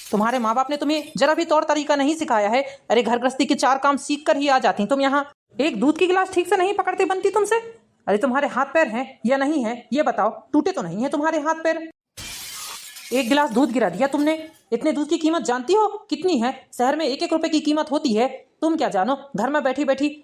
तुम्हारे माँ बाप ने तुम्हें जरा भी तौर तरीका नहीं सिखाया है। अरे घर गृहस्थी के 4 काम सीख कर ही आ जाती तुम यहाँ। एक दूध की गिलास ठीक से नहीं पकड़ते बनती तुमसे। अरे तुम्हारे हाथ पैर हैं या नहीं है ये बताओ, टूटे तो नहीं है तुम्हारे हाथ पैर। एक गिलास दूध गिरा दिया तुमने। इतने दूध की कीमत जानती हो कितनी है? शहर में 1-1 रुपए की कीमत होती है। तुम क्या जानो? घर में बैठी बैठी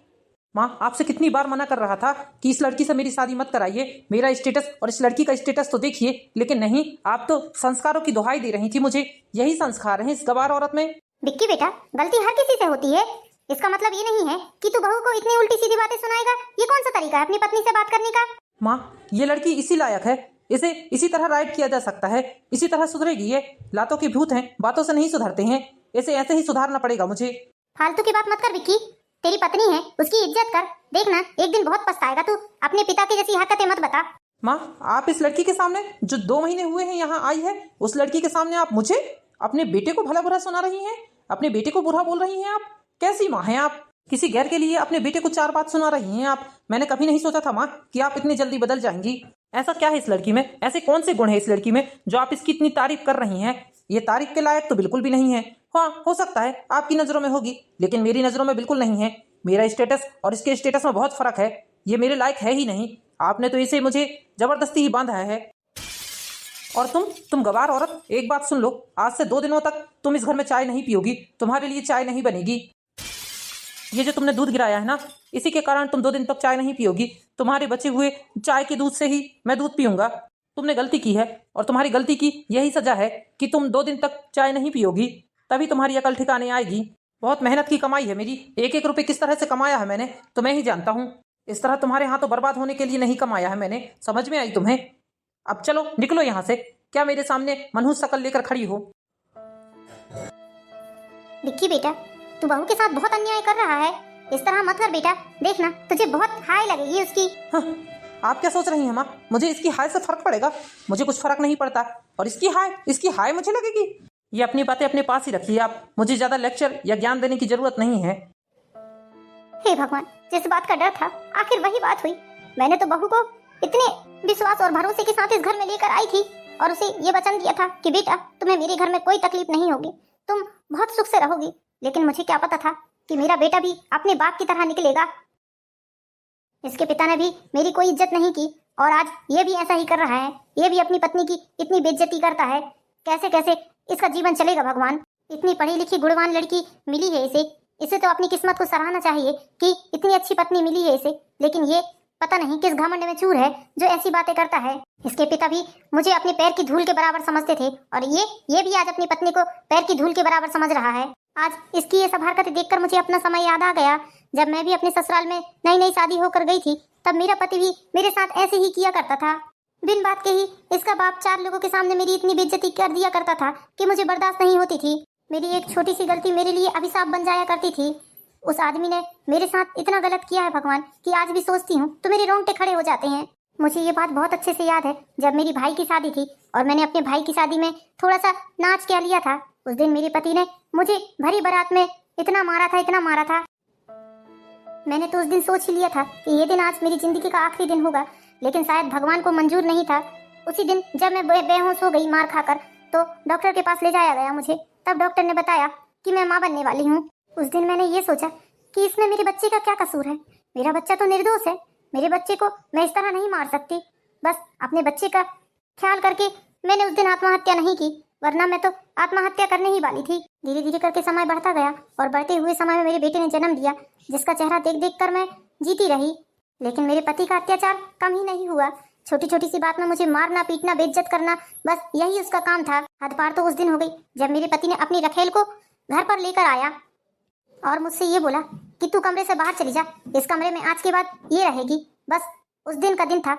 माँ आपसे कितनी बार मना कर रहा था कि इस लड़की से मेरी शादी मत कराइए, मेरा स्टेटस और इस लड़की का स्टेटस तो देखिए। लेकिन नहीं, आप तो संस्कारों की दुहाई दे रही थी मुझे। यही संस्कार हैं इस गवार औरत में। विक्की बेटा, गलती हर किसी से होती है। इसका मतलब ये नहीं है कि तू बहू को इतनी उल्टी सीधी बातें सुनाएगा। ये कौन सा तरीका है अपनी पत्नी से बात करने का? माँ ये लड़की इसी लायक है, इसे इसी तरह राइट किया जा सकता है, इसी तरह सुधरेगी ये। लातों के भूत हैं, बातों से नहीं सुधरते हैं। इसे ऐसे ही सुधारना पड़ेगा मुझे। फालतू की बात मत कर विक्की, तेरी पत्नी है, उसकी इज्जत कर। देखना एक दिन बहुत पछताएगा तू। अपने पिता की जैसी हरकतें मत बता। माँ आप इस लड़की के सामने जो 2 महीने हुए हैं यहाँ आई है, उस लड़की के सामने आप मुझे अपने बेटे को भला बुरा सुना रही हैं, अपने बेटे को बुरा बोल रही हैं। आप कैसी माँ हैं आप? किसी गैर के लिए अपने बेटे को 4 बात सुना रही हैं आप। मैंने कभी नहीं सोचा था माँ कि आप इतनी जल्दी बदल जाएंगी। ऐसा क्या है इस लड़की में, ऐसे कौन से गुण है इस लड़की में जो आप इसकी इतनी तारीफ कर रही हैं? ये तारीफ के लायक तो बिल्कुल भी नहीं है। हाँ हो सकता है आपकी नजरों में होगी, लेकिन मेरी नजरों में बिल्कुल नहीं है। मेरा स्टेटस और इसके स्टेटस में बहुत फर्क है। ये मेरे लायक है ही नहीं। आपने तो इसे मुझे जबरदस्ती ही बांधा है। और तुम गवार औरत, एक बात सुन लो, आज से 2 दिनों तक तुम इस घर में चाय नहीं पियोगी। तुम्हारे लिए चाय नहीं बनेगी। ये जो तुमने दूध गिराया है ना, इसी के कारण तुम 2 दिन तक चाय नहीं पियोगी। तुम्हारे बचे हुए चाय के दूध से ही मैं दूध पीऊंगा। तुमने गलती की है और तुम्हारी गलती की यही सजा है कि तुम 2 दिन तक चाय नहीं पियोगी, तभी तुम्हारी अकल ठिकाने आएगी। बहुत मेहनत की कमाई है मेरी। 1-1 रुपए किस तरह से कमाया है मैंने तो मैं ही जानता हूँ। इस तरह तुम्हारे हाथों बर्बाद होने के लिए नहीं कमाया है मैंने। समझ में आई तुम्हें? अब चलो निकलो यहाँ से। क्या मेरे सामने मनहूस शकल लेकर खड़ी हो? विक्की बेटा, तू बहू के साथ बहुत अन्याय कर रहा है। इस तरह मत कर बेटा। देखना तुझे बहुत हाय लगेगी उसकी। हाँ, आप क्या सोच रही हैं माँ? मुझे इसकी हाय से फर्क पड़ेगा? मुझे कुछ फर्क नहीं पड़ता। और इसकी हाय मुझे लगेगी? ये अपनी बातें अपने पास ही रखिए आप। मुझे ज्यादा लेक्चर या ज्ञान देने की जरूरत नहीं है। हे भगवान, जिस बात का डर था आखिर वही बात हुई। मैंने तो बहू को इतने विश्वास और भरोसे के साथ इस घर में लेकर आई थी और उसे ये वचन दिया था कि बेटा तुम्हें मेरे घर में कोई तकलीफ नहीं होगी, तुम बहुत सुख से रहोगी। लेकिन मुझे क्या पता था कि मेरा बेटा भी अपने बाप की तरह निकलेगा। इसके पिता ने भी मेरी कोई इज्जत नहीं की और आज ये भी ऐसा ही कर रहा है। ये भी अपनी पत्नी की इतनी बेइज्जती करता है। कैसे कैसे इसका जीवन चलेगा भगवान। इतनी पढ़ी लिखी गुणवान लड़की मिली है इसे तो अपनी किस्मत को सराहना चाहिए कि इतनी अच्छी पत्नी मिली है इसे। लेकिन ये पता नहीं किस घमंड में चूर है जो ऐसी बातें करता है। इसके पिता भी मुझे अपने पैर की धूल के बराबर समझते थे और ये भी आज अपनी पत्नी को पैर की धूल के बराबर समझ रहा है। आज इसकी ये सब हरकतें देखकर मुझे अपना समय याद आ गया। जब मैं भी अपने ससुराल में नई नई शादी होकर गई थी, तब मेरा पति भी मेरे साथ ऐसे ही किया करता था। बिन बात के ही इसका बाप 4 लोगों के सामने मेरी इतनी बेइज्जती कर दिया करता था कि मुझे बर्दाश्त नहीं होती थी। मेरी एक छोटी सी गलती मेरे लिए अभिशाप बन जाया करती थी। उस आदमी ने मेरे साथ इतना गलत किया है भगवान कि आज भी सोचती हूँ तो मेरे रोंगटे खड़े हो जाते हैं। मुझे ये बात बहुत अच्छे से याद है, जब मेरी भाई की शादी थी और मैंने अपने भाई की शादी में थोड़ा सा नाच क्या लिया था। उस दिन मेरे पति ने मुझे भरी बारात में इतना मारा था। मैंने तो उस दिन सोच ही लिया था कि ये दिन आज मेरी जिंदगी का आखिरी दिन होगा, लेकिन शायद भगवान को मंजूर नहीं था। उसी दिन जब मैं बेहोश हो गई मार खाकर, तो डॉक्टर के पास ले जाया गया मुझे। तब डॉक्टर ने बताया कि मैं माँ बनने वाली हूँ। उस दिन मैंने ये सोचा कि इसमें मेरे बच्चे का क्या कसूर है। मेरा बच्चा तो निर्दोष है। मेरे बच्चे को मैं इस तरह नहीं मार सकती। बस अपने बच्चे का ख्याल करके मैंने उस दिन आत्महत्या नहीं की, वरना मैं तो आत्महत्या करने ही वाली थी। धीरे धीरे करके समय बढ़ता गया और बढ़ते हुए समय में मेरे बेटे ने जन्म दिया, जिसका चेहरा देख देख कर मैं जीती रही। लेकिन मेरे पति का अत्याचार कम ही नहीं हुआ। छोटी छोटी सी बात में मुझे मारना, पीटना, बेइज्जत करना, बस यही उसका काम था। हद पार तो उस दिन हो गई जब मेरे पति ने अपनी रखेल को घर पर लेकर आया और मुझसे ये बोला कि तू कमरे से बाहर चली जा, इस कमरे में आज के बाद ये रहेगी। बस उस दिन का दिन था,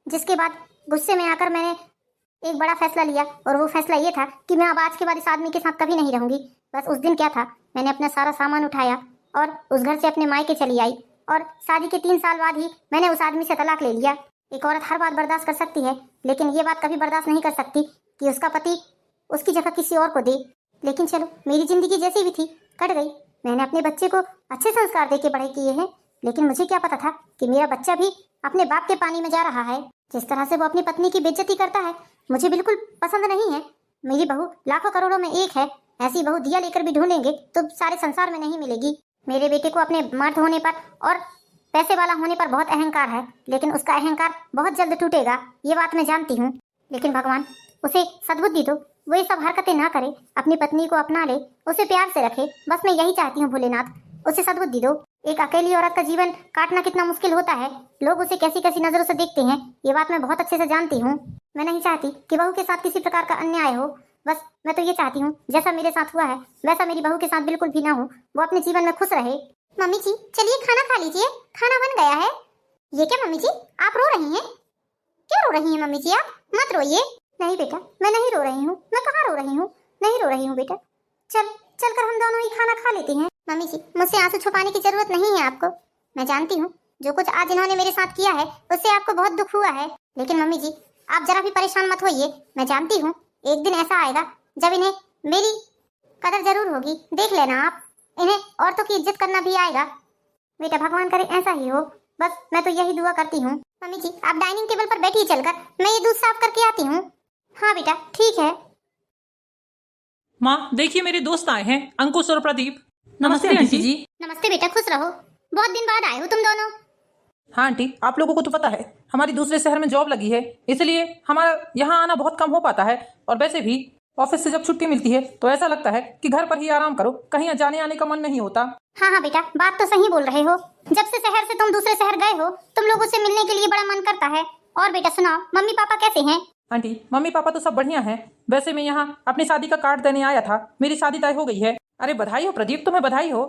जिसके बाद गुस्से में आकर मैंने एक बड़ा फैसला लिया और वो फैसला ये था कि मैं अब आज के बाद इस आदमी के साथ कभी नहीं रहूंगी। बस उस दिन क्या था, मैंने अपना सारा सामान उठाया और उस घर से अपने मायके चली आई और शादी के 3 साल बाद ही मैंने उस आदमी से तलाक ले लिया। एक औरत हर बात बर्दाश्त कर सकती है, लेकिन ये बात कभी बर्दाश्त नहीं कर सकती कि उसका पति उसकी जगह किसी और को दे। लेकिन चलो, मेरी जिंदगी जैसी भी थी कट गई। मैंने अपने बच्चे को अच्छे संस्कार देके बड़े किए हैं, लेकिन मुझे क्या पता था कि मेरा बच्चा भी अपने बाप के पानी में जा रहा है। जिस तरह से वो अपनी पत्नी की बेइज्जती करता है, मुझे बिल्कुल पसंद नहीं है। मेरी बहू लाखों करोड़ों में एक है, ऐसी बहू दिया लेकर भी ढूंढेंगे तो सारे संसार में नहीं मिलेगी। मेरे बेटे को अपने मर्द होने पर और पैसे वाला होने पर बहुत अहंकार है, लेकिन उसका अहंकार बहुत जल्द टूटेगा, ये बात मैं जानती हूँ। लेकिन भगवान उसे सद्बुद्धि दो, वो ये सब हरकतें ना करे, अपनी पत्नी को अपना ले, उसे प्यार से रखे, बस मैं यही चाहती हूँ भोलेनाथ, उसे सद्बुद्धि दो। एक अकेली औरत का जीवन काटना कितना मुश्किल होता है, लोग उसे कैसी कैसी नजरों से देखते हैं, ये बात मैं बहुत अच्छे से जानती हूँ। मैं नहीं चाहती कि बहू के साथ किसी प्रकार का अन्याय हो, बस मैं तो ये चाहती हूँ जैसा मेरे साथ हुआ है वैसा मेरी बहू के साथ बिल्कुल भी ना हो, वो अपने जीवन में खुश रहे। मम्मी जी चलिए खाना खा लीजिए, खाना बन गया है। ये क्या मम्मी जी, आप रो रही हैं? क्यों रो रही हैं मम्मी जी? आप मत रोइए। नहीं बेटा मैं नहीं रो रही हूँ, मैं कहाँ रो रही हूँ, नहीं रो रही हूँ बेटा। चल कर हम दोनों ही खाना खा लेते हैं। मम्मी जी मुझसे आंसू छुपाने की जरूरत नहीं है आपको, मैं जानती हूँ जो कुछ आज इन्होंने मेरे साथ किया है उससे आपको बहुत दुख हुआ है, लेकिन मम्मी जी आप जरा भी परेशान मत होइए। मैं जानती हूँ एक दिन ऐसा आएगा जब इन्हें मेरी कदर जरूर होगी, देख लेना आप, इन्हें औरतों की इज्जत करना भी आएगा। बेटा भगवान करे ऐसा ही हो, बस मैं तो यही दुआ करती हूँ। मम्मी जी आप डाइनिंग टेबल पर बैठिए, चलकर मैं ये दूध साफ करके आती हूँ। हाँ बेटा ठीक है। माँ देखिए मेरे दोस्त आए हैं, अंकुश और प्रदीप। नमस्ते आंटी जी। नमस्ते बेटा, खुश रहो, बहुत दिन बाद आए हो तुम दोनों। हाँ आंटी, आप लोगों को तो पता है हमारी दूसरे शहर में जॉब लगी है, इसलिए हमारा यहाँ आना बहुत कम हो पाता है। और वैसे भी ऑफिस से जब छुट्टी मिलती है तो ऐसा लगता है कि घर पर ही आराम करो, कहीं जाने आने का मन नहीं होता। हाँ बेटा बात तो सही बोल रहे हो, जब से शहर से तुम दूसरे शहर गए हो तुम लोगों से मिलने के लिए बड़ा मन करता है। और बेटा सुनाओ मम्मी पापा कैसे हैं? आंटी मम्मी पापा तो सब बढ़िया हैं। वैसे मैं यहाँ अपनी शादी का कार्ड देने आया था, मेरी शादी तय हो गई है। अरे बधाई हो प्रदीप, तुम्हें बधाई हो।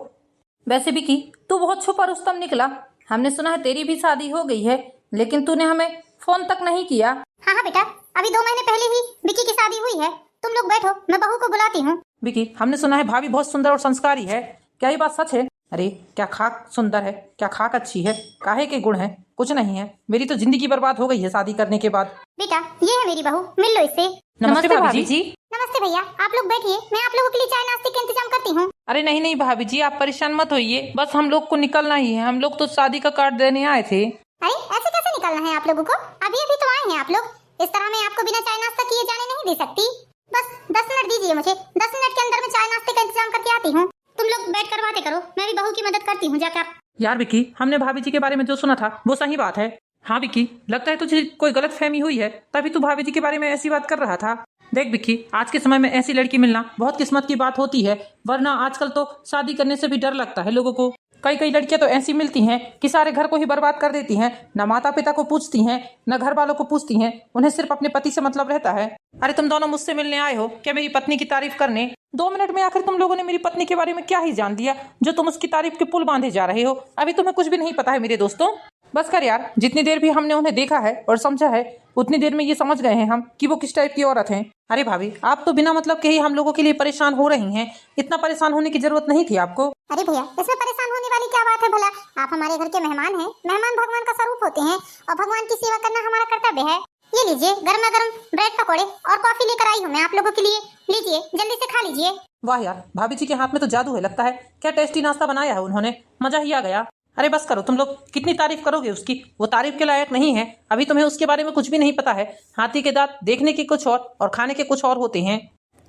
वैसे भी की तू बहुत छुपा रुस्तम निकला, हमने सुना है तेरी भी शादी हो गई है, लेकिन तूने हमें फोन तक नहीं किया। हाँ बेटा अभी 2 महीने पहले ही विकी की शादी हुई है, तुम लोग बैठो मैं बहू को बुलाती हूँ। विकी हमने सुना है भाभी बहुत सुंदर और संस्कारी है, क्या ये बात सच है? अरे क्या खाक सुंदर है, क्या खाक अच्छी है, काहे के गुण है? कुछ नहीं है, मेरी तो जिंदगी बर्बाद हो गई है शादी करने के बाद। बेटा ये है मेरी बहू, मिल लो इससे। नमस्ते भाभी जी। नमस्ते भैया, आप लोग बैठिए, मैं आप लोगों के लिए चाय नाश्ते का इंतजाम करती हूँ। अरे नहीं नहीं भाभी जी, आप परेशान मत होइए, बस हम लोग को निकलना ही है, हम लोग तो शादी का कार्ड देने आए थे। अरे ऐसे कैसे निकलना है आप लोगों को? अभी अभी तो आए हैं आप लोग, इस तरह मैं आपको बिना चाय नाश्ता किए जाने नहीं दे सकती। बस 10 मिनट दीजिए मुझे, 10 मिनट के अंदर मैं चाय नाश्ते का इंतजाम करके आती हूँ। तुम लोग बैठ कर बातें करो, मैं भी बहू की मदद करती हूँ जाकर। यार विकी, हमने भाभी जी के बारे में जो सुना था वो सही बात है। हाँ विकी, लगता है तुझे कोई गलत फहमी हुई है, तभी तू भाभी जी के बारे में ऐसी बात कर रहा था। देख विकी, आज के समय में ऐसी लड़की मिलना बहुत किस्मत की बात होती है, वरना आजकल तो शादी करने से भी डर लगता है लोगों को। कई लड़कियां तो ऐसी मिलती हैं कि सारे घर को ही बर्बाद कर देती हैं, न माता पिता को पूछती हैं न घर वालों को पूछती हैं, उन्हें सिर्फ अपने पति से मतलब रहता है। अरे तुम दोनों मुझसे मिलने आए हो क्या मेरी पत्नी की तारीफ करने? 2 मिनट में आखिर तुम लोगों ने मेरी पत्नी के बारे में क्या ही जान लिया जो तुम उसकी तारीफ के पुल बांधे जा रहे हो? अभी तुम्हें कुछ भी नहीं पता है मेरे दोस्तों। बस कर यार, जितनी देर भी हमने उन्हें देखा है और समझा है उतनी देर में ये समझ गए हैं हम कि वो किस टाइप की औरत हैं। अरे भाभी, आप तो बिना मतलब के ही हम लोगों के लिए परेशान हो रही हैं, इतना परेशान होने की जरूरत नहीं थी आपको। अरे भैया इसमें परेशान होने वाली क्या बात है भला, आप हमारे घर के मेहमान हैं, मेहमान भगवान का स्वरूप होते हैं और भगवान की सेवा करना हमारा कर्तव्य है। ये लीजिए गर्मा गर्म ब्रेड पकौड़े और कॉफी लेकर आई हूँ मैं आप लोगों के लिए, लीजिए जल्दी से खा लीजिए। वाह यार, भाभी जी के हाथ में तो जादू है लगता है, क्या टेस्टी नाश्ता बनाया है उन्होंने, मजा ही आ गया। अरे बस करो तुम लोग, कितनी तारीफ करोगे उसकी, वो तारीफ के लायक नहीं है, अभी तुम्हें उसके बारे में कुछ भी नहीं पता है। हाथी के दांत देखने के कुछ और खाने के कुछ और होते हैं।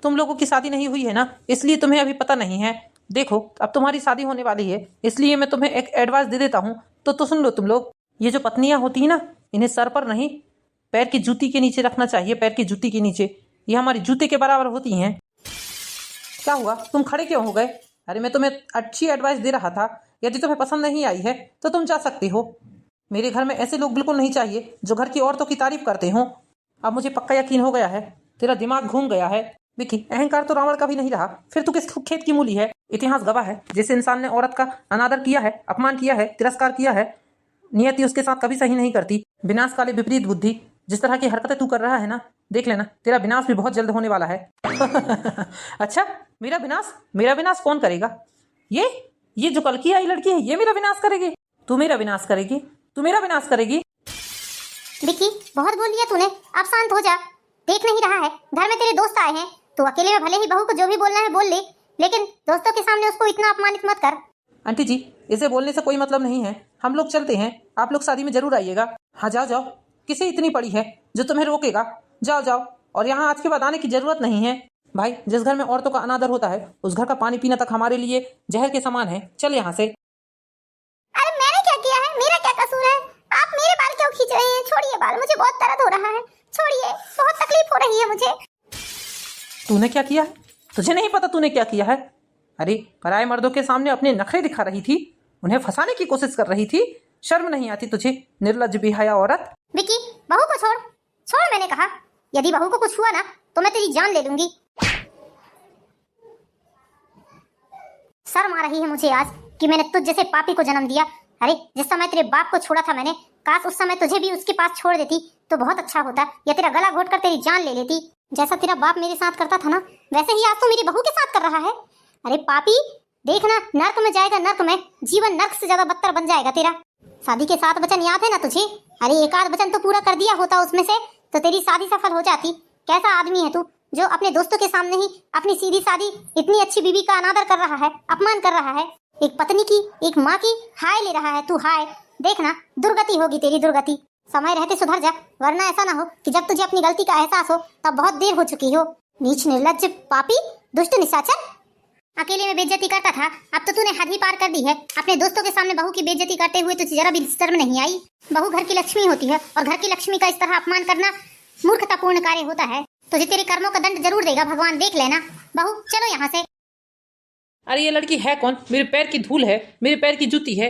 तुम लोगों की शादी नहीं हुई है ना, इसलिए तुम्हें अभी पता नहीं है। देखो अब तुम्हारी शादी होने वाली है, इसलिए मैं तुम्हें एक एडवाइस दे देता हूँ, तो सुन लो तुम लोग। ये जो पत्नियां होती है ना, इन्हें सर पर नहीं पैर की जूती के नीचे रखना चाहिए, पैर की जूती के नीचे, ये हमारी जूते के बराबर होती हैं। क्या हुआ, तुम खड़े क्यों हो गए? अरे मैं तुम्हें अच्छी एडवाइस दे रहा था, यदि तुम्हें पसंद नहीं आई है तो तुम जा सकते हो। मेरे घर में ऐसे लोग बिल्कुल नहीं चाहिए जो घर की औरतों की तारीफ करते हो। अब मुझे पक्का यकीन हो गया है, तेरा दिमाग घूम गया है। विकी, अहंकार तो रावण का भी नहीं रहा, फिर तू किस खेत की मूली है? इतिहास गवाह है, जिस इंसान ने औरत का अनादर किया है, अपमान किया है, तिरस्कार किया है, नियति उसके साथ कभी सही नहीं करती। विनाश काले विपरीत बुद्धि, जिस तरह की हरकतें तू कर रहा है ना, देख लेना तेरा विनाश भी बहुत जल्द होने वाला है। अच्छा, मेरा विनाश कौन करेगा? ये जो कल की आई लड़की है, ये मेरा विनाश करेगी? तू मेरा विनाश करेगी? तू मेरा विनाश करेगी? विकी बहुत बोल लिया तूने, अब शांत हो जा। देख नहीं रहा है घर में तेरे दोस्त आए हैं, तू अकेले में भले ही बहू को जो भी बोलना है बोल ले, लेकिन दोस्तों के सामने उसको इतना अपमानित मत कर। आंटी जी, इसे बोलने से कोई मतलब नहीं है, हम लोग चलते हैं, आप लोग शादी में जरूर आइएगा। हाँ जाओ, किसे इतनी पड़ी है जो तुम्हें रोकेगा? जाओ, और यहाँ आज के बाद आने की जरूरत नहीं है। भाई, जिस घर में औरतों का अनादर होता है उस घर का पानी पीना तक हमारे लिए जहर के समान है। चल यहाँ से। अरे मैंने क्या किया है? मेरा क्या कसूर है? आप मेरे बाल क्यों खींच रहे हैं? छोड़िए बाल, मुझे बहुत दर्द हो रहा है। छोड़िए, बहुत तकलीफ हो रही है मुझे। तूने क्या किया है? तुझे नहीं पता तूने क्या किया है? अरे, पराये मर्दों के सामने अपने नखरे दिखा रही थी, उन्हें फंसाने की कोशिश कर रही थी। शर्म नहीं आती तुझे, निर्लज्ज बेहया औरत। विकी, बहू को छोड़, छोड़ मैंने कहा। यदि बहू को कुछ हुआ ना तो मैं तेरी जान ले लूंगी। शर्म आ रही है मुझे आज कि मैंने तुझ जैसे पापी को जन्म दिया। अरे, जिस समय तेरे बाप को छोड़ा था मैंने, काश उस समय तुझे भी उसके पास छोड़ देती तो बहुत अच्छा होता, या तेरा गला घोट कर तेरी जान ले लेती। जैसा तेरा बाप मेरे साथ करता था ना, वैसे ही आज तू मेरी बहू के साथ कर रहा है। अरे पापी, देखना, नर्क में जाएगा, नर्क में। जीवन नर्क से ज्यादा बदतर बन जाएगा तेरा। शादी के 7 वचन याद है ना तुझे? अरे एक आध वचन तो पूरा कर दिया होता उसमें से तो तेरी शादी सफल हो जाती। कैसा आदमी है तू, जो अपने दोस्तों के सामने ही अपनी सीधी सादी इतनी अच्छी बीवी का अनादर कर रहा है, अपमान कर रहा है। एक पत्नी की, एक माँ की हाय ले रहा है तू, हाय। देखना, दुर्गति होगी तेरी, दुर्गति। समय रहते सुधर जा, वरना ऐसा ना हो कि जब तुझे अपनी गलती का एहसास हो तब बहुत देर हो चुकी हो। नीच, निर्लज्ज, पापी, दुष्ट, निशाचर। अकेले में बेइज्जती करता था, अब तो तूने हद ही पार कर दी है। अपने दोस्तों के सामने बहू की बेइज्जती करते हुए तुझे जरा भी शर्म नहीं आई? बहू घर की लक्ष्मी होती है और घर की लक्ष्मी का इस तरह अपमान करना मूर्खतापूर्ण कार्य होता है। तुझे तेरे कर्मों का दंड जरूर देगा भगवान, देख लेना। बहू, चलो यहाँ से। अरे ये लड़की है कौन? मेरे पैर की धूल है, मेरे पैर की जूती है।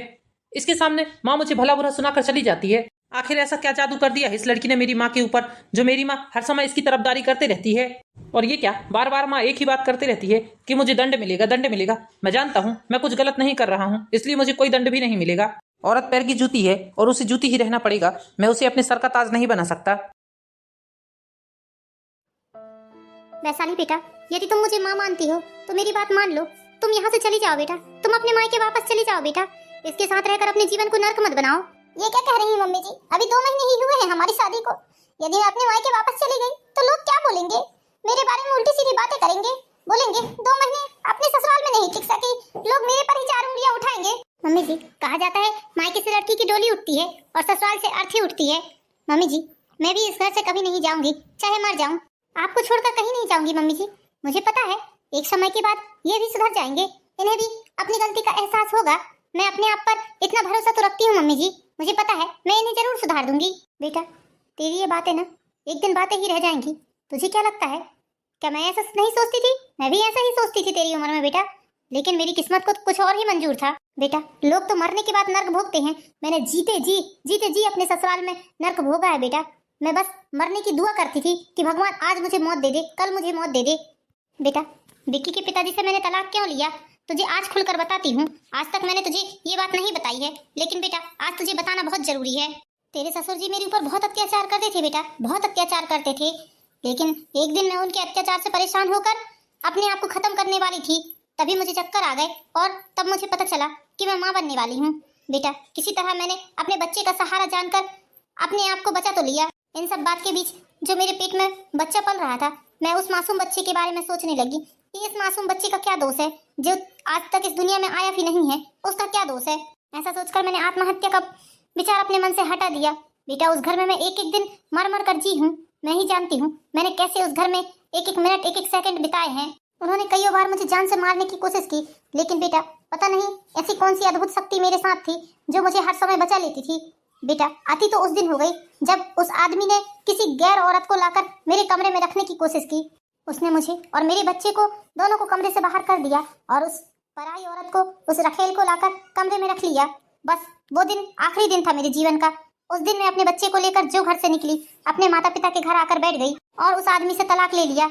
इसके सामने माँ मुझे भला बुरा सुनाकर चली जाती है। आखिर ऐसा क्या जादू कर दिया इस लड़की ने मेरी माँ के ऊपर, जो मेरी माँ हर समय इसकी तरफदारी करते रहती है? और ये क्या, बार बार माँ एक ही बात करते रहती है कि मुझे दंड मिलेगा, दंड मिलेगा। मैं जानता हूँ मैं कुछ गलत नहीं कर रहा हूँ, इसलिए मुझे कोई दंड भी नहीं मिलेगा। औरत पैर की जूती है और उसे जूती ही रहना पड़ेगा। मैं उसे अपने सर का ताज नहीं बना सकता। वैशाली बेटा, यदि तुम मुझे माँ मानती हो तो मेरी बात मान लो। तुम यहाँ से चली जाओ बेटा, तुम अपने मायके वापस चली जाओ बेटा। इसके साथ रहकर अपने जीवन को नर्क मत बनाओ। ये क्या कह रही हैं मम्मी जी? अभी 2 महीने ही हुए हैं हमारी शादी को। यदि मैं अपने मायके वापस चली गई तो लोग क्या बोलेंगे? मेरे बारे में उल्टी सीधी बातें करेंगे, बोलेंगे 2 महीने अपने ससुराल में नहीं टिक सकी, लोग मेरे पर ही 4 उंगलियां उठाएंगे। मम्मी जी, कहा जाता है मायके से लड़की की डोली उठती है और ससुराल से अर्थी उठती है। मम्मी जी, मैं भी इस घर से कभी नहीं जाऊंगी, चाहे मर जाऊं। आपको छोड़कर कहीं नहीं जाऊंगी मम्मी जी। मुझे पता है एक समय के बाद ये भी सुधर जाएंगे, इन्हें भी अपनी गलती का एहसास होगा। मैं अपने आप पर इतना भरोसा तो रखती हूँ मम्मी जी, मुझे पता है मैं इन्हें जरूर सुधार दूंगी। बेटा, तेरी ये बातें ना एक दिन बातें ही रह जाएंगी। तुझे क्या लगता है, क्या मैं ऐसा नहीं सोचती थी? मैं भी ऐसा ही सोचती थी तेरी उम्र में बेटा, लेकिन मेरी किस्मत को तो कुछ और ही मंजूर था। बेटा, लोग तो मरने के बाद नर्क भोगते हैं, मैंने जीते जी अपने ससुराल में नर्क भोगा है बेटा। मैं बस मरने की दुआ करती थी कि भगवान आज मुझे मौत दे दे, कल मुझे मौत दे दे। बेटा, विक्की के पिताजी से मैंने तलाक क्यों लिया तुझे आज खुलकर बताती हूँ। आज तक मैंने तुझे ये बात नहीं बताई है, लेकिन बेटा आज तुझे बताना बहुत जरूरी है। तेरे ससुर जी मेरे ऊपर बहुत अत्याचार करते थे बेटा, बहुत अत्याचार करते थे। लेकिन एक दिन मैं उनके अत्याचार से परेशान होकर अपने आप को खत्म करने वाली थी, तभी मुझे चक्कर आ गए और तब मुझे पता चला कि मैं माँ बनने वाली हूँ। बेटा, किसी तरह मैंने अपने बच्चे का सहारा जानकर अपने आप को बचा तो लिया। इन सब बात के बीच जो मेरे पेट में बच्चा पल रहा था, मैं उस मासूम बच्चे के बारे में सोचने लगी कि इस मासूम बच्चे का क्या दोष है, जो आज तक इस दुनिया में आया भी नहीं है, उसका क्या दोष है। ऐसा सोचकर मैंने आत्महत्या का विचार अपने मन से हटा दिया। बेटा, उस घर में मैं एक एक दिन मर मर कर जी हूँ, मैं ही जानती हूँ मैंने कैसे उस घर में एक एक मिनट एक एक सेकंड बिताए हैं। उन्होंने कई बार मुझे जान से मारने की कोशिश की, लेकिन बेटा पता नहीं ऐसी कौन सी अद्भुत शक्ति मेरे साथ थी जो मुझे हर समय बचा लेती थी। बेटा, आती तो उस दिन हो गई जब उस आदमी ने किसी गैर औरत को लाकर मेरे कमरे में रखने की कोशिश की। उसने मुझे और मेरे बच्चे को दोनों को कमरे से बाहर कर दिया और उस पराई औरत को, उस रखेल को लाकर कमरे में रख लिया। बस वो दिन आखिरी दिन था मेरे जीवन का। उस दिन मैं अपने बच्चे को लेकर जो घर से निकली, अपने माता पिता के घर आकर बैठ गई और उस आदमी से तलाक ले लिया।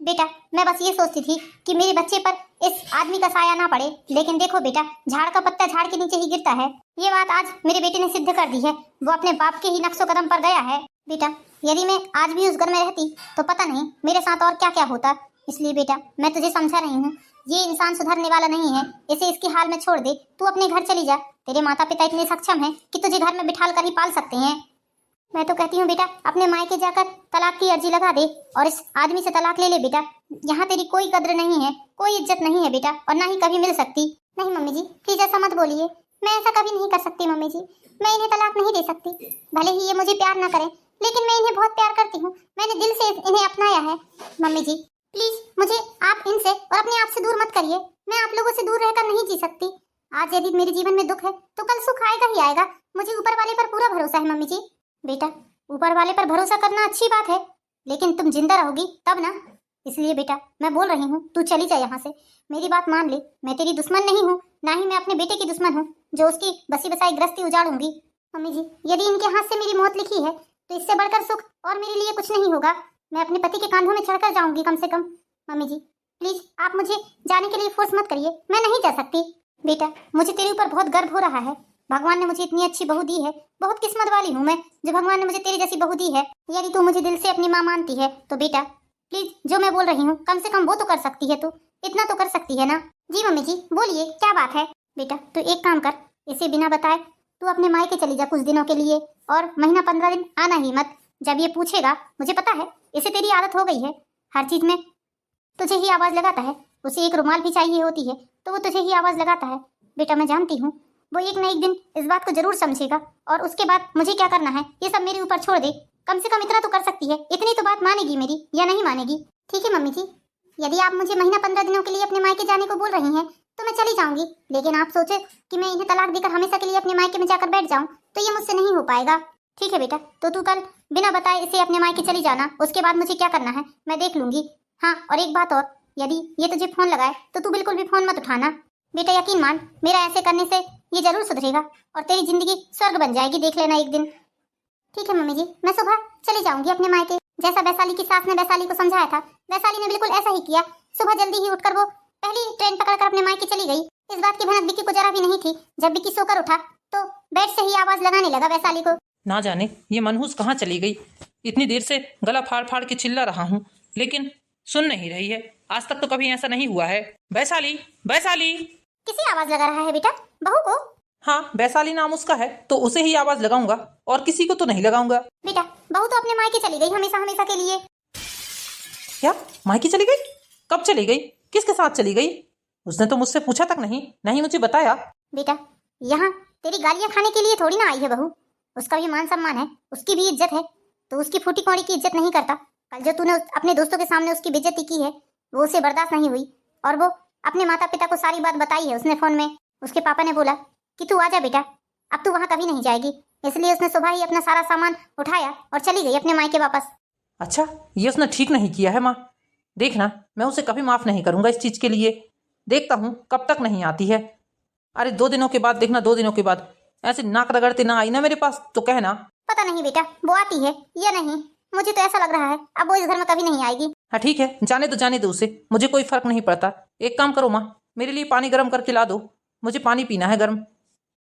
बेटा, मैं बस ये सोचती थी कि मेरे बच्चे पर इस आदमी का साया ना पड़े, लेकिन देखो बेटा, झाड़ का पत्ता झाड़ के नीचे ही गिरता है। ये बात आज मेरे बेटे ने सिद्ध कर दी है, वो अपने बाप के ही नक्शो कदम पर गया है। बेटा, यदि मैं आज भी उस घर में रहती तो पता नहीं मेरे साथ और क्या क्या होता। इसलिए बेटा, मैं तुझे समझा रही हूँ, ये इंसान सुधरने वाला नहीं है, इसे इसकी हाल में छोड़ दे, तू अपने घर चली जा। तेरे माता पिता इतने सक्षम हैं कि तुझे घर में बिठाल कर ही पाल सकते हैं। मैं तो कहती हूँ बेटा, अपने मायके जाकर तलाक की अर्जी लगा दे और इस आदमी से तलाक ले ले बेटा। यहाँ तेरी कोई कद्र नहीं है, कोई इज्जत नहीं है बेटा, और ना ही कभी मिल सकती। नहीं मम्मी जी, प्लीज ऐसा मत बोलिए, मैं ऐसा कभी नहीं कर सकती मम्मी जी, मैं इन्हें तलाक नहीं दे सकती। भले ही ये मुझे प्यार ना करें, लेकिन मैं इन्हें बहुत प्यार करती हूँ। मैंने दिल से इन्हें अपनाया है। मम्मी जी प्लीज मुझे आप इनसे और अपने आप से दूर मत करिए। मैं आप लोगों से दूर रहकर नहीं जी सकती। आज यदि मेरे जीवन में दुख है तो कल सुख आएगा ही आएगा। मुझे ऊपर वाले पर पूरा भरोसा है मम्मी जी। बेटा, ऊपर वाले पर भरोसा करना अच्छी बात है, लेकिन तुम जिंदा रहोगी तब ना। इसलिए बेटा मैं बोल रही हूँ, तू चली जा यहाँ से। मेरी बात मान ले, मैं तेरी दुश्मन नहीं हूँ, ना ही मैं अपने बेटे की दुश्मन हूँ जो उसकी बसी बसाई गृहस्थी उजाड़ूंगी। मम्मी जी यदि इनके हाथ से मेरी मौत लिखी है तो इससे बढ़कर सुख और मेरे लिए कुछ नहीं होगा। मैं अपने पति के कांधों में चढ़कर जाऊंगी कम से कम। मम्मी जी प्लीज आप मुझे जाने के लिए फोर्स मत करिए, मैं नहीं जा सकती। बेटा मुझे तेरे ऊपर बहुत गर्व हो रहा है। भगवान ने मुझे इतनी अच्छी बहू दी है। बहुत किस्मत वाली हूँ मैं जो भगवान ने मुझे तेरी जैसी बहू दी है। यदि तू मुझे दिल से अपनी माँ मानती है तो बेटा प्लीज जो मैं बोल रही हूँ कम से कम वो तो कर सकती है। तू इतना तो कर सकती है ना। जी मम्मी जी बोलिए क्या बात है। बेटा तू एक काम कर, इसे बिना बताए तू अपने मायके चली जा कुछ दिनों के लिए, और महीना 15 दिन आना ही मत। जब ये पूछेगा, मुझे पता है इसे तेरी आदत हो गई है, हर चीज में तुझे ही आवाज लगाता है। उसे एक रुमाल भी चाहिए होती है तो वो तुझे ही आवाज लगाता है। बेटा मैं जानती हूँ वो एक न एक दिन इस बात को जरूर समझेगा, और उसके बाद मुझे क्या करना है ये सब मेरे ऊपर छोड़ दे। कम से कम इतना तो कर सकती है, इतनी तो बात मानेगी मेरी या नहीं मानेगी। ठीक है मम्मी जी, यदि आप मुझे महीना 15 दिनों के लिए अपने मायके जाने को बोल रही हैं तो मैं चली जाऊंगी, लेकिन आप सोचे कि मैं इन्हें तलाक देकर हमेशा के लिए अपने मायके में जाकर बैठ जाऊं तो ये मुझसे नहीं हो पाएगा। ठीक है बेटा, तो तू कल बिना बताए इसे अपने मायके चली जाना, उसके बाद मुझे क्या करना है मैं देख लूंगी। हाँ और एक बात और, यदि ये तुझे फोन लगाए तो तू बिल्कुल भी फोन मत उठाना। बेटा यकीन मान, मेरा ऐसे करने से ये जरूर सुधरेगा और तेरी जिंदगी स्वर्ग बन जाएगी, देख लेना एक दिन। ठीक है मम्मी जी, मैं सुबह चली जाऊंगी अपने मायके। जैसा वैशाली की सास ने वैशाली को समझाया था, वैशाली ने बिल्कुल ऐसा ही किया। सुबह जल्दी ही उठकर वो पहली ट्रेन पकड़कर अपने मायके चली गई। इस बात की भनक विक्की को जरा भी नहीं थी। जब विक्की सोकर उठा तो बेड से ही आवाज लगाने लगा वैशाली को। ना जाने ये मनहूस कहाँ चली गई। इतनी देर से गला फाड़ फाड़ के चिल्ला रहा हूँ लेकिन सुन नहीं रही है। आज तक तो कभी ऐसा नहीं हुआ है। वैशाली, वैशाली। किसी आवाज लगा रहा है बेटा? बहू को? हाँ, वैशाली नाम उसका है तो उसे ही आवाज लगाऊंगा और किसी को तो नहीं लगाऊंगा। बेटा बहू तो अपने मायके चली गई हमेशा हमेशा के लिए। क्या मायके चली गई? कब चली गई? किसके साथ चली गई? उसने तो मुझसे पूछा तक नहीं मुझे बताया। बेटा यहाँ तेरी गालियाँ खाने के लिए थोड़ी ना आई है बहू। उसका भी मान सम्मान है, उसकी भी इज्जत है, तो उसकी फूटी कौड़ी की इज्जत नहीं करता। कल जो तूने अपने दोस्तों के सामने उसकी बेइज्जती की है वो उसे बर्दाश्त नहीं हुई, और वो अपने माता पिता को सारी बात बताई है उसने फोन में। उसके पापा ने बोला कि तू आजा बेटा, अब तू वहाँ कभी नहीं जाएगी, इसलिए उसने सुबह ही अपना सारा सामान उठाया और चली गई अपने मायके वापस। अच्छा, ये उसने ठीक नहीं किया है माँ। देखना मैं उसे कभी माफ नहीं करूंगा इस चीज के लिए। देखता हूँ कब तक नहीं आती है। अरे 2 दिनों के बाद देखना, 2 दिनों के बाद ऐसे नाक रगड़ते ना आई ना मेरे पास तो कहना। पता नहीं बेटा वो आती है या नहीं, मुझे तो ऐसा लग रहा है अब वो इस घर में कभी नहीं आएगी। हाँ ठीक है, जाने दो उसे, मुझे कोई फर्क नहीं पड़ता। एक काम करो माँ, मेरे लिए पानी गर्म करके ला दो, मुझे पानी पीना है गर्म।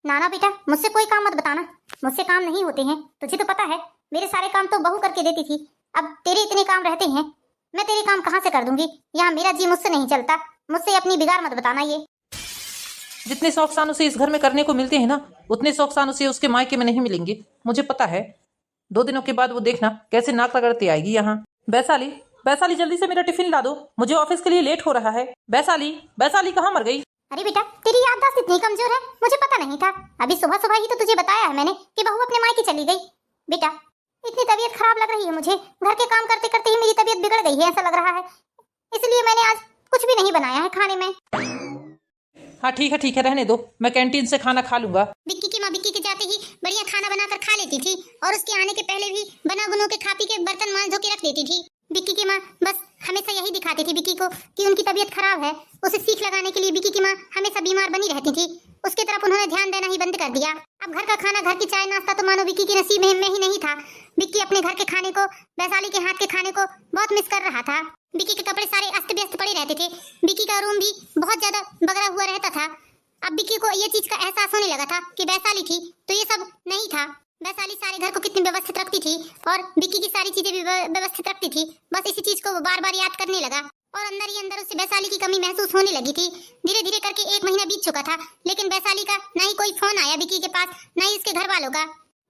नाना बेटा मुझसे कोई काम मत बताना, मुझसे काम नहीं होते हैं, तुझे तो पता है मेरे सारे काम तो बहू करके देती थी। अब तेरे इतने काम रहते हैं, मैं तेरे काम कहाँ से कर दूंगी? यहाँ मेरा जी मुझसे नहीं चलता, मुझसे अपनी बिगाड़ मत बताना। ये जितने शौक उसे इस घर में करने को मिलते हैं ना, उतने शौक उसे उसके मायके में नहीं मिलेंगे, मुझे पता है। 2 दिनों के बाद वो देखना कैसे नाक रगड़ते आएगी यहाँ। वैशाली, वैशाली जल्दी से मेरा टिफिन ला दो, मुझे ऑफिस के लिए लेट हो रहा है। वैशाली, वैशाली कहाँ मर गई? अरे बेटा तेरी याददाश्त इतनी कमजोर है, मुझे पता नहीं था। अभी सुबह सुबह ही तो तुझे बताया है मैंने कि बहू अपने मायके चली गई। बेटा इतनी तबीयत खराब लग रही है मुझे, घर के काम करते करते ही मेरी तबीयत बिगड़ गई है ऐसा लग रहा है, इसलिए मैंने आज कुछ भी नहीं बनाया है खाने में। हाँ ठीक है रहने दो, मैं कैंटीन से खाना खा लूंगा। विक्की की माँ विक्की के जाते ही बढ़िया खाना बनाकर खा लेती थी, और उसके आने के पहले भी बना बुनो के खा पी के बर्तन मांज धो के रख देती थी। विक्की की माँ बस हमेशा यही दिखाती थी विक्की को कि उनकी तबीयत खराब है। उसे सीख लगाने के लिए विक्की की माँ हमेशा बीमार बनी रहती थी, उसके तरफ उन्होंने ध्यान देना ही बंद कर दिया। अब घर का खाना, घर की चाय नाश्ता तो मानो विक्की के नसीब में ही नहीं था। विक्की अपने घर के खाने को, वैशाली के हाथ के खाने को बहुत मिस कर रहा था। विक्की के कपड़े सारे अस्त व्यस्त पड़े रहते थे, विक्की का रूम भी बहुत ज्यादा बगड़ा हुआ रहता था। अब विक्की को ये चीज का एहसास होने लगा था कि वैशाली थी तो ये सब नहीं था। वैशाली सारे घर को कितनी व्यवस्थित रखती थी और विक्की की सारी चीजें भी व्यवस्थित रखती थी। बस इसी चीज को वो बार बार याद करने लगा और अंदर ही अंदर उसे वैशाली की कमी महसूस होने लगी थी। धीरे धीरे करके 1 महीना बीत चुका था, लेकिन वैशाली का ना ही कोई फोन आया विक्की के पास, ना ही उसके घर वालों का।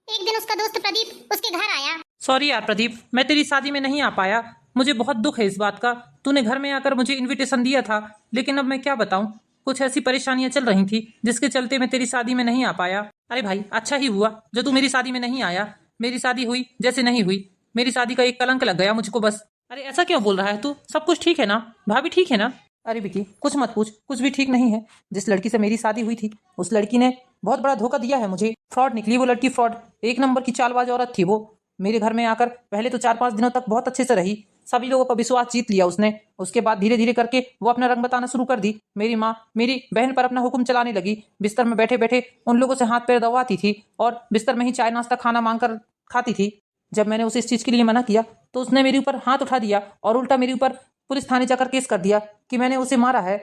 एक दिन उसका दोस्त प्रदीप उसके घर आया। सॉरी यार प्रदीप, मैं तेरी शादी में नहीं आ पाया, मुझे बहुत दुख है इस बात का। तूने घर में आकर मुझे इन्विटेशन दिया था, लेकिन अब मैं क्या बताऊं, कुछ ऐसी परेशानियां चल रही थी जिसके चलते मैं तेरी शादी में नहीं आ पाया। अरे भाई अच्छा ही हुआ जो तू मेरी शादी में नहीं आया, मेरी शादी हुई जैसे नहीं हुई, मेरी शादी का एक कलंक लग गया मुझको बस। अरे ऐसा क्यों बोल रहा है तू? सब कुछ ठीक है ना? भाभी ठीक है ना? अरे विकी कुछ मत पूछ, कुछ भी ठीक नहीं है। जिस लड़की से मेरी शादी हुई थी उस लड़की ने बहुत बड़ा धोखा दिया है मुझे। फ्रॉड निकली वो लड़की, फ्रॉड। एक नंबर की चालबाज औरत थी वो। मेरे घर में आकर पहले तो 4-5 दिनों तक बहुत अच्छे से रही, सभी लोगों का विश्वास जीत लिया उसने। उसके बाद धीरे धीरे करके वो अपना रंग बताना शुरू कर दी। मेरी माँ मेरी बहन पर अपना हुक्म चलाने लगी। बिस्तर में बैठे बैठे उन लोगों से हाथ पैर दबाती थी और बिस्तर में ही चाय नाश्ता खाना मांग कर खाती थी। जब मैंने उसे इस चीज़ के लिए मना किया तो उसने मेरे ऊपर हाथ उठा दिया और उल्टा मेरे ऊपर पुलिस थाने जाकर केस कर दिया कि मैंने उसे मारा है।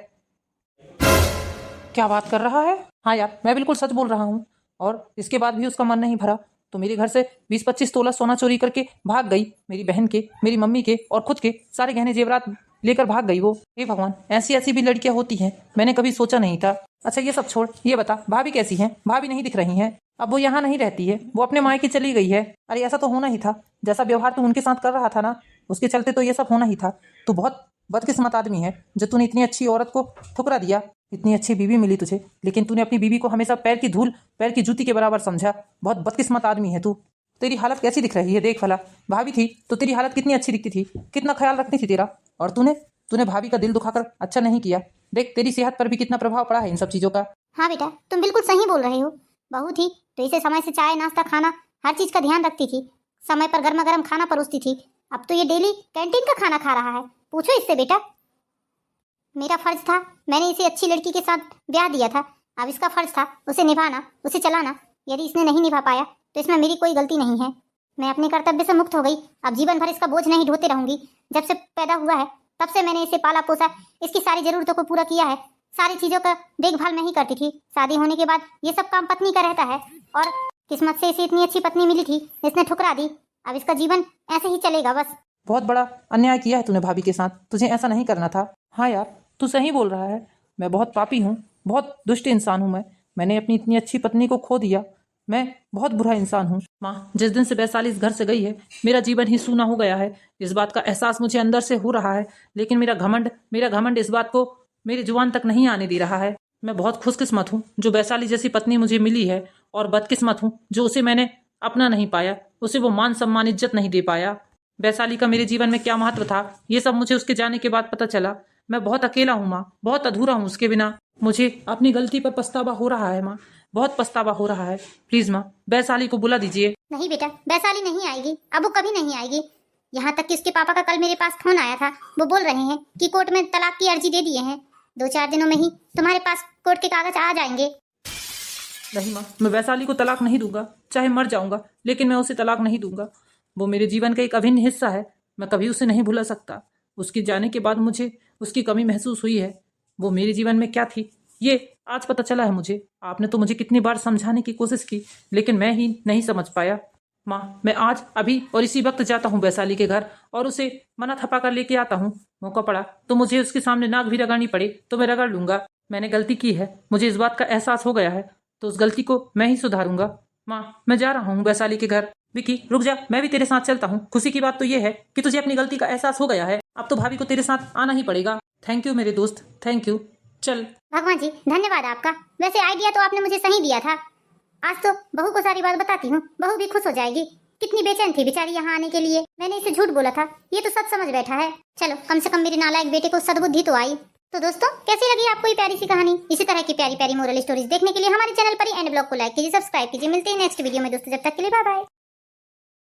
क्या बात कर रहा है? हाँ यार, मैं बिल्कुल सच बोल रहा हूँ। और इसके बाद भी उसका मन नहीं भरा तो मेरे घर से 20-25 तोला सोना चोरी करके भाग गई। मेरी बहन के, मेरी मम्मी के और खुद के सारे गहने जेवरात लेकर भाग गई वो। हे भगवान, ऐसी ऐसी भी लड़कियां होती हैं, मैंने कभी सोचा नहीं था। अच्छा ये सब छोड़, ये बता भाभी कैसी हैं? भाभी नहीं दिख रही हैं। अब वो यहाँ नहीं रहती है, वो अपने मायके चली गई है। अरे ऐसा तो होना ही था, जैसा व्यवहार तू उनके साथ कर रहा था ना, उसके चलते तो ये सब होना ही था। तू बहुत बदकिस्मत आदमी है जो तूने इतनी अच्छी औरत को ठुकरा दिया। इतनी अच्छी बीवी मिली तुझे, लेकिन तूने अपनी बीवी को हमेशा पैर की धूल, पैर की जूती के बराबर समझा। बहुत बदकिस्मत आदमी है तू। तेरी हालत कैसी दिख रही है देख भला। भाभी थी तो तेरी हालत कितनी अच्छी दिखती थी, कितना ख्याल रखती थी तेरा। और तूने भाभी का दिल दुखाकर अच्छा नहीं किया। देख तेरी सेहत पर भी कितना प्रभाव पड़ा है इन सब चीज़ों का। हाँ बेटा, तुम बिल्कुल सही बोल रहे हो। बहू थी तो इसे समय से चाय नाश्ता खाना हर चीज का ध्यान रखती थी, समय पर गर्मा गर्म खाना परोसती थी। अब तो ये डेली कैंटीन का खाना खा रहा है। पूछो इससे बेटा। मेरा फर्ज था, मैंने इसे अच्छी लड़की के साथ ब्याह दिया था। अब इसका फर्ज था उसे निभाना, उसे चलाना। यदि इसने नहीं निभा पाया तो इसमें मेरी कोई गलती नहीं है। मैं अपने कर्तव्य से मुक्त हो गई। अब जीवन भर इसका बोझ नहीं ढोते रहूंगी। जब से पैदा हुआ है तब से मैंने इसे पाला पोसा, इसकी सारी जरूरतों को पूरा किया है। सारी चीजों का देखभाल मैं ही करती थी। शादी होने के बाद ये सब काम पत्नी का रहता है और किस्मत से इसे इतनी अच्छी पत्नी मिली थी, इसने ठुकरा दी। अब इसका जीवन ऐसे ही चलेगा बस। बहुत बड़ा अन्याय किया है तूने भाभी के साथ, तुझे ऐसा नहीं करना था। हाँ यार तू सही बोल रहा है, मैं बहुत पापी हूँ, बहुत दुष्ट इंसान हूँ। मैंने अपनी इतनी अच्छी पत्नी को खो दिया। मैं बहुत बुरा इंसान हूँ। माँ जिस दिन से वैशाली इस घर से गई है मेरा जीवन ही सूना हो गया है। इस बात का एहसास मुझे अंदर से हो रहा है, लेकिन मेरा घमंड इस बात को मेरी जुबान तक नहीं आने दे रहा है। मैं बहुत खुशकिस्मत हूँ जो वैशाली जैसी पत्नी मुझे मिली है, और बदकिस्मत हूँ जो उसे मैंने अपना नहीं पाया, उसे वो मान सम्मान इज्जत नहीं दे पाया। वैशाली का मेरे जीवन में क्या महत्व था ये सब मुझे उसके जाने के बाद पता चला। मैं बहुत अकेला हूँ माँ, बहुत अधूरा हूँ उसके बिना। मुझे अपनी गलती पर पछतावा हो रहा है माँ, बहुत पछतावा हो रहा है। प्लीज माँ वैशाली को बुला दीजिए। नहीं बेटा, वैशाली नहीं आएगी। अब वो कभी नहीं आएगी। यहाँ तक कि उसके पापा का कल मेरे पास फोन आया था। वो बोल रहे हैं कि कोर्ट में तलाक की अर्जी दे दिए हैं। 2-4 दिनों में ही तुम्हारे पास कोर्ट के कागज आ जाएंगे। नहीं माँ, मैं वैशाली को तलाक नहीं दूंगा, चाहे मर जाऊंगा लेकिन मैं उसे तलाक नहीं दूंगा। वो मेरे जीवन का एक अभिन्न हिस्सा है, मैं कभी उसे नहीं भुला सकता। उसके जाने के बाद मुझे उसकी कमी महसूस हुई है। वो मेरे जीवन में क्या थी ये आज पता चला है मुझे। आपने तो मुझे कितनी बार समझाने की कोशिश की लेकिन मैं ही नहीं समझ पाया। माँ मैं आज अभी और इसी वक्त जाता हूँ वैशाली के घर और उसे मना थपा कर लेके आता हूँ। मौका पड़ा तो मुझे उसके सामने नाक भी रगड़नी पड़े तो मैं रगड़ लूंगा। मैंने गलती की है, मुझे इस बात का एहसास हो गया है, तो उस गलती को मैं ही सुधारूंगा। माँ मैं जा रहा हूँ वैशाली के घर। विकी रुक जा, मैं भी तेरे साथ चलता हूँ। खुशी की बात तो ये है कि तुझे अपनी गलती का एहसास हो गया है, अब तो भाभी को तेरे साथ आना ही पड़ेगा। थैंक यू मेरे दोस्त, थैंक यू। चल। भगवान जी धन्यवाद आपका। वैसे आइडिया तो आपने मुझे सही दिया था। आज तो बहू को सारी बात बताती हूँ, बहू भी खुश हो जाएगी। कितनी बेचैन थी बेचारी यहाँ आने के लिए। मैंने इसे झूठ बोला था, ये तो सच समझ बैठा है। चलो कम से कम मेरे नालायक बेटे को सद्बुद्धि तो आई। तो दोस्तों कैसी लगी आपको ये प्यारी सी कहानी? इसी तरह की प्यारी प्यारी मोरल स्टोरीज देखने के लिए हमारे चैनल पर एंड ब्लॉग को लाइक कीजिए, सब्सक्राइब कीजिए। मिलते हैं नेक्स्ट वीडियो में दोस्तों, जब तक के लिए बाय बाय।